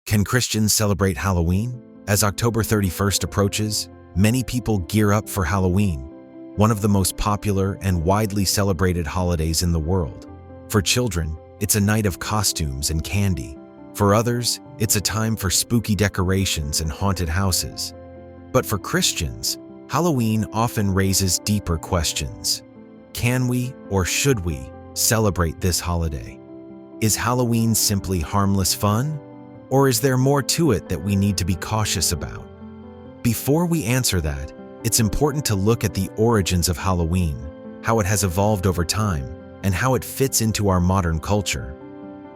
Can Christians celebrate Halloween? As October 31st approaches, many people gear up for Halloween, one of the most popular and widely celebrated holidays in the world. For children, it's a night of costumes and candy. For others, it's a time for spooky decorations and haunted houses. But for Christians, Halloween often raises deeper questions. Can we or should we celebrate this holiday? Is Halloween simply harmless fun? Or is there more to it that we need to be cautious about? Before we answer that, it's important to look at the origins of Halloween, how it has evolved over time, and how it fits into our modern culture.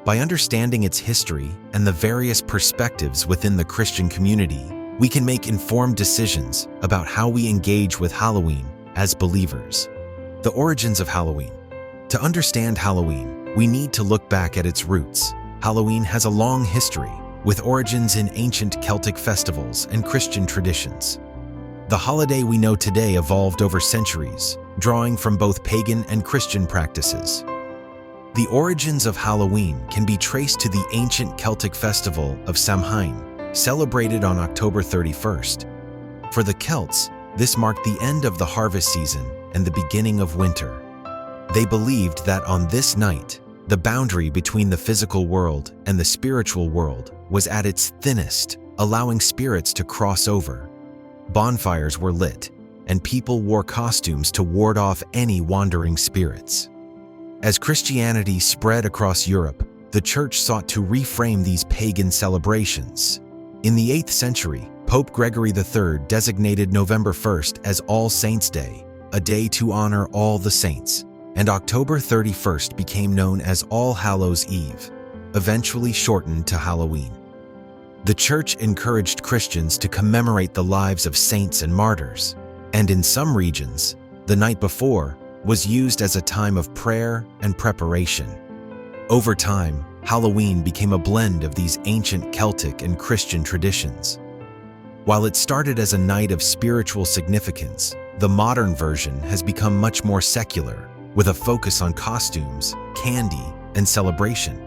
By understanding its history and the various perspectives within the Christian community, we can make informed decisions about how we engage with Halloween as believers. The origins of Halloween. To understand Halloween, we need to look back at its roots. Halloween has a long history, with origins in ancient Celtic festivals and Christian traditions. The holiday we know today evolved over centuries, drawing from both pagan and Christian practices. The origins of Halloween can be traced to the ancient Celtic festival of Samhain, celebrated on October 31st. For the Celts, this marked the end of the harvest season and the beginning of winter. They believed that on this night, the boundary between the physical world and the spiritual world was at its thinnest, allowing spirits to cross over. Bonfires were lit, and people wore costumes to ward off any wandering spirits. As Christianity spread across Europe, the Church sought to reframe these pagan celebrations. In the 8th century, Pope Gregory III designated November 1st as All Saints' Day, a day to honor all the saints, and October 31st became known as All Hallows' Eve, eventually shortened to Halloween. The Church encouraged Christians to commemorate the lives of saints and martyrs, and in some regions, the night before was used as a time of prayer and preparation. Over time, Halloween became a blend of these ancient Celtic and Christian traditions. While it started as a night of spiritual significance, the modern version has become much more secular, with a focus on costumes, candy, and celebration.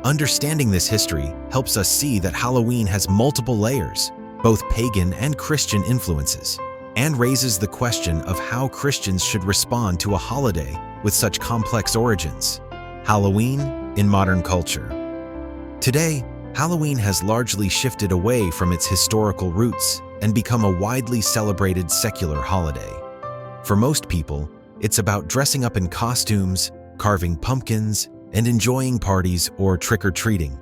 Understanding this history helps us see that Halloween has multiple layers, both pagan and Christian influences, and raises the question of how Christians should respond to a holiday with such complex origins. Halloween in modern culture. Today, Halloween has largely shifted away from its historical roots and become a widely celebrated secular holiday. For most people, it's about dressing up in costumes, carving pumpkins, and enjoying parties or trick-or-treating.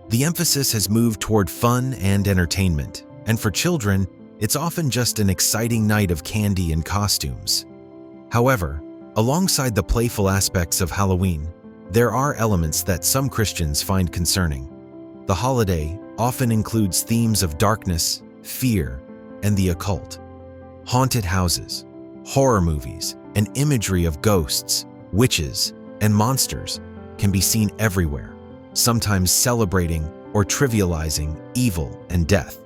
The emphasis has moved toward fun and entertainment, and for children, it's often just an exciting night of candy and costumes. However, alongside the playful aspects of Halloween, there are elements that some Christians find concerning. The holiday often includes themes of darkness, fear, and the occult. Haunted houses, horror movies, and imagery of ghosts, witches, and monsters can be seen everywhere, sometimes celebrating or trivializing evil and death.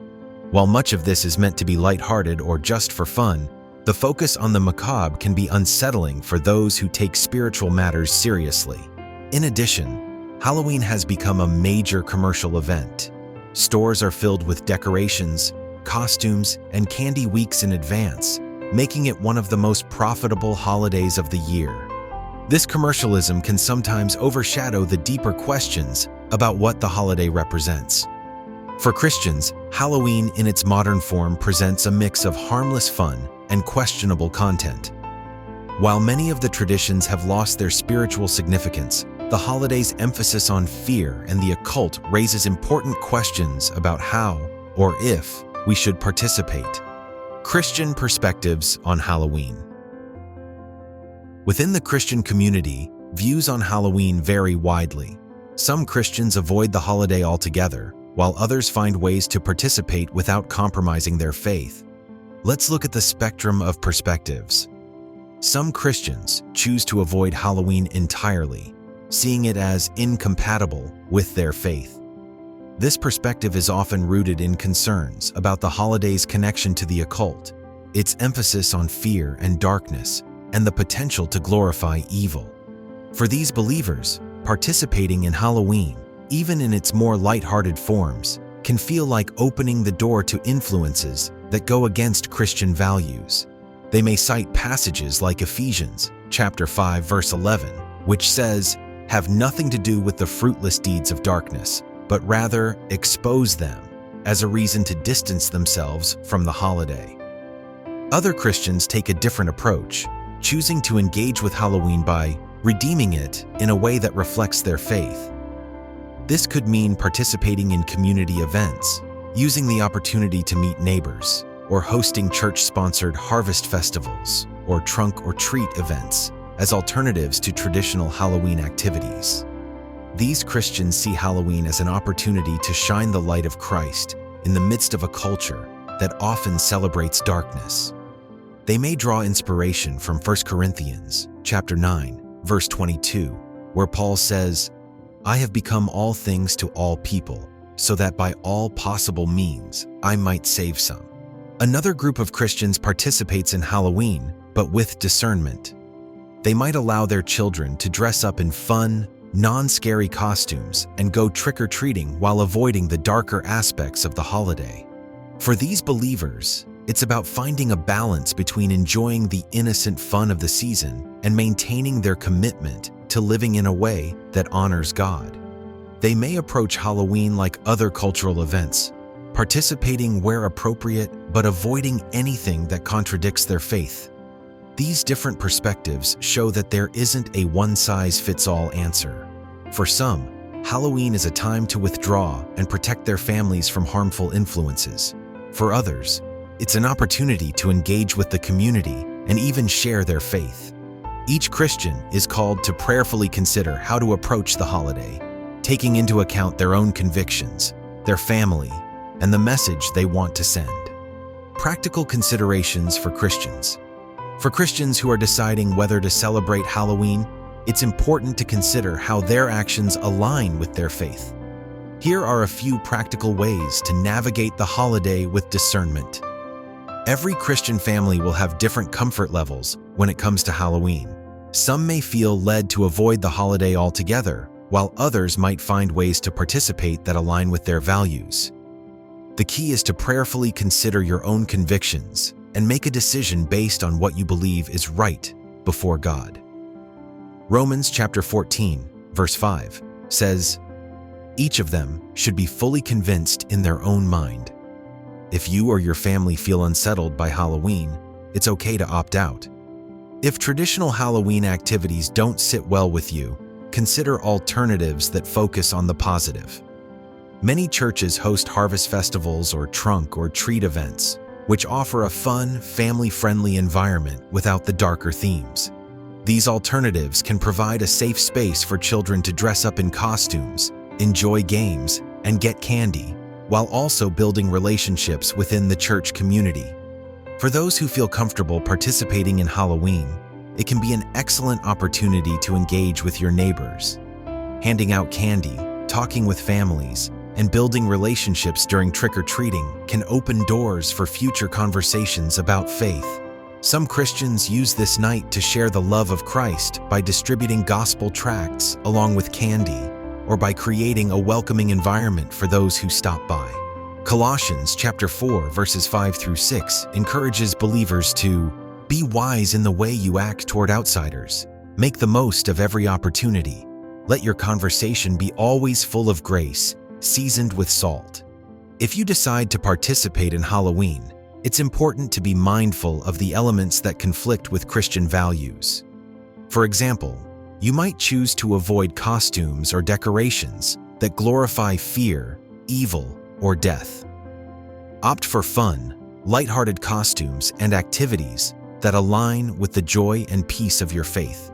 While much of this is meant to be lighthearted or just for fun, the focus on the macabre can be unsettling for those who take spiritual matters seriously. In addition, Halloween has become a major commercial event. Stores are filled with decorations, costumes, and candy weeks in advance, making it one of the most profitable holidays of the year. This commercialism can sometimes overshadow the deeper questions about what the holiday represents. For Christians, Halloween in its modern form presents a mix of harmless fun and questionable content. While many of the traditions have lost their spiritual significance, the holiday's emphasis on fear and the occult raises important questions about how, or if, we should participate. Christian perspectives on Halloween. Within the Christian community, views on Halloween vary widely. Some Christians avoid the holiday altogether, while others find ways to participate without compromising their faith. Let's look at the spectrum of perspectives. Some Christians choose to avoid Halloween entirely, seeing it as incompatible with their faith. This perspective is often rooted in concerns about the holiday's connection to the occult, its emphasis on fear and darkness, and the potential to glorify evil. For these believers, participating in Halloween, even in its more lighthearted forms, can feel like opening the door to influences that go against Christian values. They may cite passages like Ephesians chapter 5, verse 11, which says, "Have nothing to do with the fruitless deeds of darkness, but rather expose them," as a reason to distance themselves from the holiday. Other Christians take a different approach, choosing to engage with Halloween by redeeming it in a way that reflects their faith. This could mean participating in community events, using the opportunity to meet neighbors, or hosting church-sponsored harvest festivals or trunk or treat events as alternatives to traditional Halloween activities. These Christians see Halloween as an opportunity to shine the light of Christ in the midst of a culture that often celebrates darkness. They may draw inspiration from 1 Corinthians chapter 9, verse 22, where Paul says, "I have become all things to all people, so that by all possible means I might save some." Another group of Christians participates in Halloween, but with discernment. They might allow their children to dress up in fun, non-scary costumes and go trick-or-treating while avoiding the darker aspects of the holiday. For these believers, it's about finding a balance between enjoying the innocent fun of the season and maintaining their commitment to living in a way that honors God. They may approach Halloween like other cultural events, participating where appropriate but avoiding anything that contradicts their faith. These different perspectives show that there isn't a one-size-fits-all answer. For some, Halloween is a time to withdraw and protect their families from harmful influences. For others, it's an opportunity to engage with the community and even share their faith. Each Christian is called to prayerfully consider how to approach the holiday, taking into account their own convictions, their family, and the message they want to send. Practical considerations for Christians. For Christians who are deciding whether to celebrate Halloween, it's important to consider how their actions align with their faith. Here are a few practical ways to navigate the holiday with discernment. Every Christian family will have different comfort levels when it comes to Halloween. Some may feel led to avoid the holiday altogether, while others might find ways to participate that align with their values. The key is to prayerfully consider your own convictions and make a decision based on what you believe is right before God. Romans chapter 14, verse 5 says, "Each of them should be fully convinced in their own mind." If you or your family feel unsettled by Halloween, it's okay to opt out. If traditional Halloween activities don't sit well with you, consider alternatives that focus on the positive. Many churches host harvest festivals or trunk or treat events, which offer a fun, family-friendly environment without the darker themes. These alternatives can provide a safe space for children to dress up in costumes, enjoy games, and get candy, while also building relationships within the church community. For those who feel comfortable participating in Halloween, it can be an excellent opportunity to engage with your neighbors. Handing out candy, talking with families, and building relationships during trick-or-treating can open doors for future conversations about faith. Some Christians use this night to share the love of Christ by distributing gospel tracts along with candy, or by creating a welcoming environment for those who stop by. Colossians chapter 4, verses 5 through 6 encourages believers to be wise in the way you act toward outsiders. Make the most of every opportunity. Let your conversation be always full of grace, seasoned with salt. If you decide to participate in Halloween, it's important to be mindful of the elements that conflict with Christian values. For example, you might choose to avoid costumes or decorations that glorify fear, evil, or death. Opt for fun, lighthearted costumes and activities that align with the joy and peace of your faith.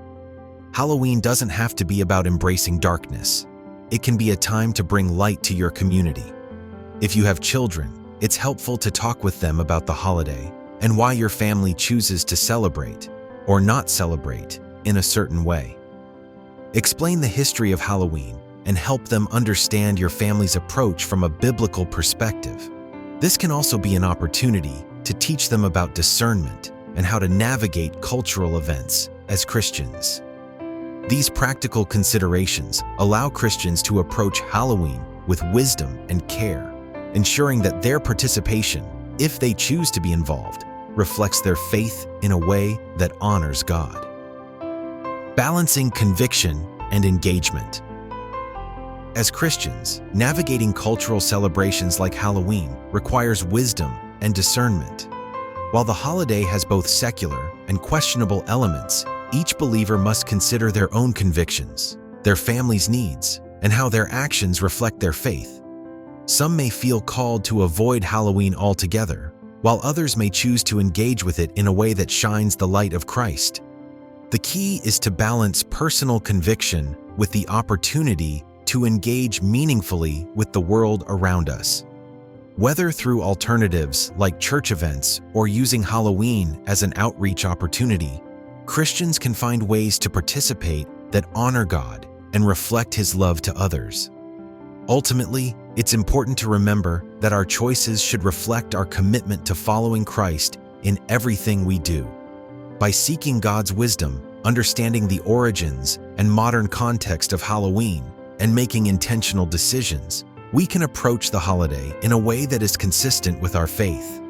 Halloween doesn't have to be about embracing darkness. It can be a time to bring light to your community. If you have children, it's helpful to talk with them about the holiday and why your family chooses to celebrate or not celebrate in a certain way. Explain the history of Halloween and help them understand your family's approach from a biblical perspective. This can also be an opportunity to teach them about discernment and how to navigate cultural events as Christians. These practical considerations allow Christians to approach Halloween with wisdom and care, ensuring that their participation, if they choose to be involved, reflects their faith in a way that honors God. Balancing conviction and engagement. As Christians, navigating cultural celebrations like Halloween requires wisdom and discernment. While the holiday has both secular and questionable elements, each believer must consider their own convictions, their family's needs, and how their actions reflect their faith. Some may feel called to avoid Halloween altogether, while others may choose to engage with it in a way that shines the light of Christ. The key is to balance personal conviction with the opportunity to engage meaningfully with the world around us. Whether through alternatives like church events or using Halloween as an outreach opportunity, Christians can find ways to participate that honor God and reflect His love to others. Ultimately, it's important to remember that our choices should reflect our commitment to following Christ in everything we do. By seeking God's wisdom, understanding the origins and modern context of Halloween, and making intentional decisions, we can approach the holiday in a way that is consistent with our faith.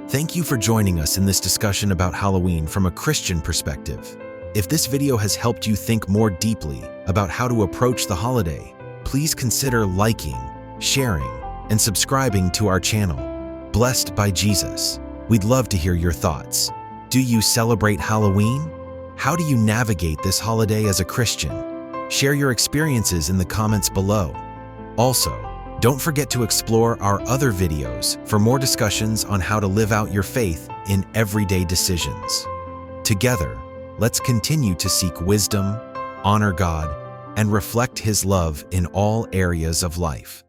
Thank you for joining us in this discussion about Halloween from a Christian perspective. If this video has helped you think more deeply about how to approach the holiday, please consider liking, sharing, and subscribing to our channel. Blessed by Jesus. We'd love to hear your thoughts. Do you celebrate Halloween? How do you navigate this holiday as a Christian? Share your experiences in the comments below. Also, don't forget to explore our other videos for more discussions on how to live out your faith in everyday decisions. Together, let's continue to seek wisdom, honor God, and reflect His love in all areas of life.